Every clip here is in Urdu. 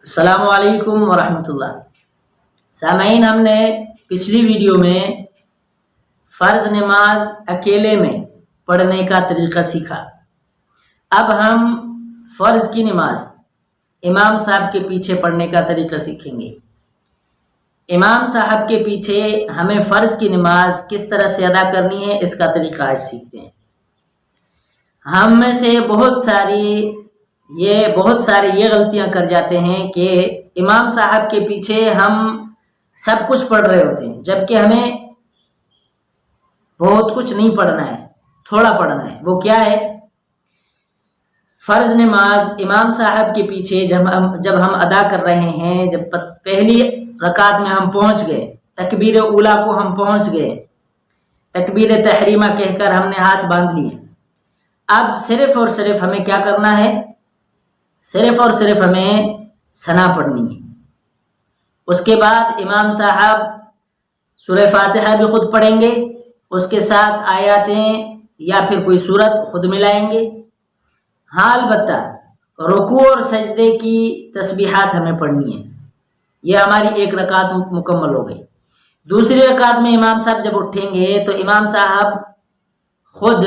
السلام علیکم ورحمۃ اللہ۔ سامعین، ہم نے پچھلی ویڈیو میں فرض نماز اکیلے میں پڑھنے کا طریقہ سیکھا۔ اب ہم فرض کی نماز امام صاحب کے پیچھے پڑھنے کا طریقہ سیکھیں گے۔ امام صاحب کے پیچھے ہمیں فرض کی نماز کس طرح سے ادا کرنی ہے، اس کا طریقہ آج سیکھتے ہیں۔ ہم میں سے بہت سارے یہ غلطیاں کر جاتے ہیں کہ امام صاحب کے پیچھے ہم سب کچھ پڑھ رہے ہوتے ہیں، جبکہ ہمیں بہت کچھ نہیں پڑھنا ہے، تھوڑا پڑھنا ہے۔ وہ کیا ہے؟ فرض نماز امام صاحب کے پیچھے جب ہم ادا کر رہے ہیں، جب پہلی رکعت میں ہم پہنچ گئے، تکبیر اولیٰ کو ہم پہنچ گئے، تکبیر تحریمہ کہہ کر ہم نے ہاتھ باندھ لیے۔ اب صرف اور صرف ہمیں کیا کرنا ہے؟ صرف اور صرف ہمیں ثنا پڑھنی ہے۔ اس کے بعد امام صاحب سورہ فاتحہ بھی خود پڑھیں گے، اس کے ساتھ آیاتیں یا پھر کوئی سورت خود ملائیں گے۔ ہاں، البتہ رکوع اور سجدے کی تسبیحات ہمیں پڑھنی ہے۔ یہ ہماری ایک رکعت مکمل ہو گئی۔ دوسری رکعت میں امام صاحب جب اٹھیں گے تو امام صاحب خود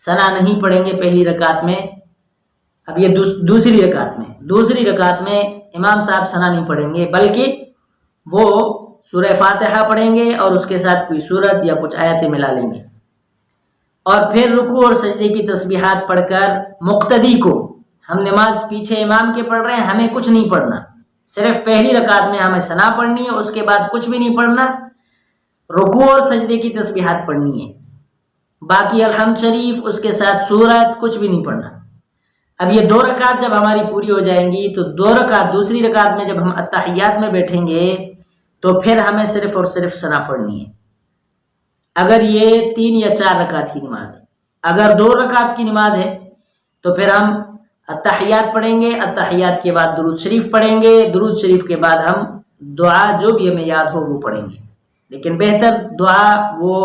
ثنا نہیں پڑھیں گے پہلی رکعت میں۔ اب یہ دوسری رکعت میں امام صاحب ثنا نہیں پڑھیں گے، بلکہ وہ سورہ فاتحہ پڑھیں گے اور اس کے ساتھ کوئی سورت یا کچھ آیتیں ملا لیں گے، اور پھر رکوع اور سجدے کی تسبیحات پڑھ کر مقتدی کو، ہم نماز پیچھے امام کے پڑھ رہے ہیں، ہمیں کچھ نہیں پڑھنا، صرف پہلی رکعت میں ہمیں ثنا پڑھنی ہے، اس کے بعد کچھ بھی نہیں پڑھنا، رکوع اور سجدے کی تسبیحات پڑھنی ہے، باقی الحمد شریف اس کے ساتھ سورت کچھ بھی نہیں پڑھنا۔ اب یہ 2 رکعت جب ہماری پوری ہو جائیں گی تو دوسری رکعت میں جب ہم اتحیات میں بیٹھیں گے تو پھر ہمیں صرف اور صرف ثنا پڑھنی ہے، اگر یہ 3 یا 4 رکعت کی نماز ہے۔ اگر 2 رکعت کی نماز ہے تو پھر ہم اتحیات پڑھیں گے، اتحیات کے بعد درود شریف پڑھیں گے، درود شریف کے بعد ہم دعا جو بھی ہمیں یاد ہو وہ پڑھیں گے، لیکن بہتر دعا وہ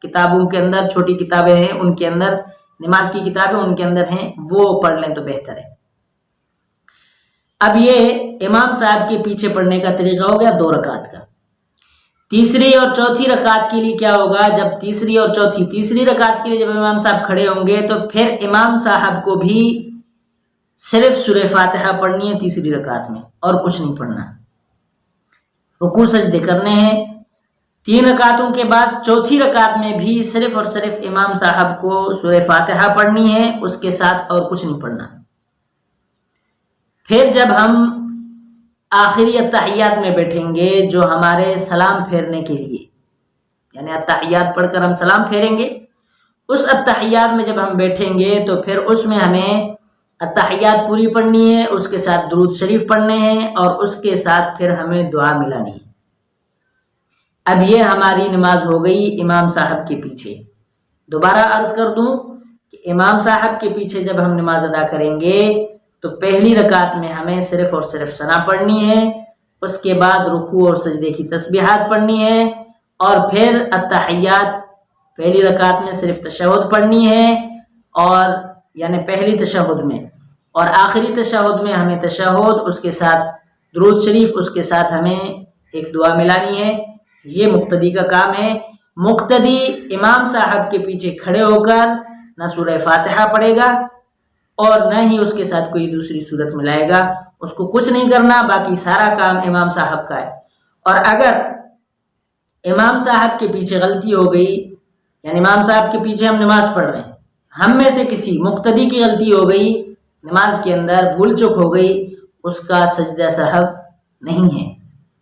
کتابوں کے اندر، چھوٹی کتابیں ہیں ان کے اندر، نماز کی کتابیں ان کے اندر ہیں، وہ پڑھ لیں تو بہتر ہے۔ اب یہ امام صاحب کے پیچھے پڑھنے کا طریقہ ہو گیا 2 رکعت کا۔ تیسری اور چوتھی رکعت کے لیے کیا ہوگا؟ جب تیسری رکعت کے لیے جب امام صاحب کھڑے ہوں گے تو پھر امام صاحب کو بھی صرف سورہ فاتحہ پڑھنی ہے تیسری رکعت میں، اور کچھ نہیں پڑھنا۔ رکوع سجدے کرنے ہیں 3 رکعتوں کے بعد۔ چوتھی رکعت میں بھی صرف اور صرف امام صاحب کو سورہ فاتحہ پڑھنی ہے، اس کے ساتھ اور کچھ نہیں پڑھنا۔ پھر جب ہم آخری اتحیات میں بیٹھیں گے، جو ہمارے سلام پھیرنے کے لیے، یعنی اتحیات پڑھ کر ہم سلام پھیریں گے، اس اتحیات میں جب ہم بیٹھیں گے تو پھر اس میں ہمیں اتحیات پوری پڑھنی ہے، اس کے ساتھ درود شریف پڑھنے ہیں، اور اس کے ساتھ پھر ہمیں دعا ملانی ہے۔ اب یہ ہماری نماز ہو گئی امام صاحب کے پیچھے۔ دوبارہ عرض کر دوں کہ امام صاحب کے پیچھے جب ہم نماز ادا کریں گے تو پہلی رکعت میں ہمیں صرف اور صرف ثنا پڑھنی ہے، اس کے بعد رکوع اور سجدے کی تسبیحات پڑھنی ہے، اور پھر اتحیات پہلی رکعت میں صرف تشہد پڑھنی ہے، اور یعنی پہلی تشہد میں، اور آخری تشہد میں ہمیں تشہد، اس کے ساتھ درود شریف، اس کے ساتھ ہمیں ایک دعا ملانی ہے۔ یہ مقتدی کا کام ہے۔ مقتدی امام صاحب کے پیچھے کھڑے ہو کر نہ سورہ فاتحہ پڑھے گا اور نہ ہی اس کے ساتھ کوئی دوسری سورت ملائے گا، اس کو کچھ نہیں کرنا، باقی سارا کام امام صاحب کا ہے۔ اور اگر امام صاحب کے پیچھے غلطی ہو گئی، یعنی امام صاحب کے پیچھے ہم نماز پڑھ رہے ہیں، ہم میں سے کسی مقتدی کی غلطی ہو گئی، نماز کے اندر بھول چک ہو گئی، اس کا سجدہ سہو نہیں ہے۔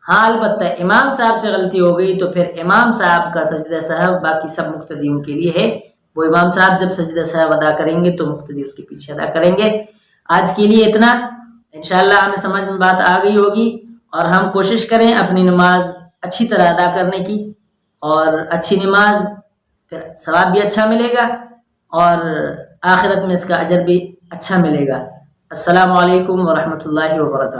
ہاں، البتہ امام صاحب سے غلطی ہو گئی تو پھر امام صاحب کا سجدہ سہو باقی سب مقتدیوں کے لیے ہے۔ وہ امام صاحب جب سجدہ سہو ادا کریں گے تو مقتدی اس کے پیچھے ادا کریں گے۔ آج کے لیے اتنا، انشاءاللہ ہمیں سمجھ میں بات آ گئی ہوگی، اور ہم کوشش کریں اپنی نماز اچھی طرح ادا کرنے کی، اور اچھی نماز پھر ثواب بھی اچھا ملے گا، اور آخرت میں اس کا اجر بھی اچھا ملے گا۔ السلام علیکم ورحمۃ اللہ وبرکاتہ۔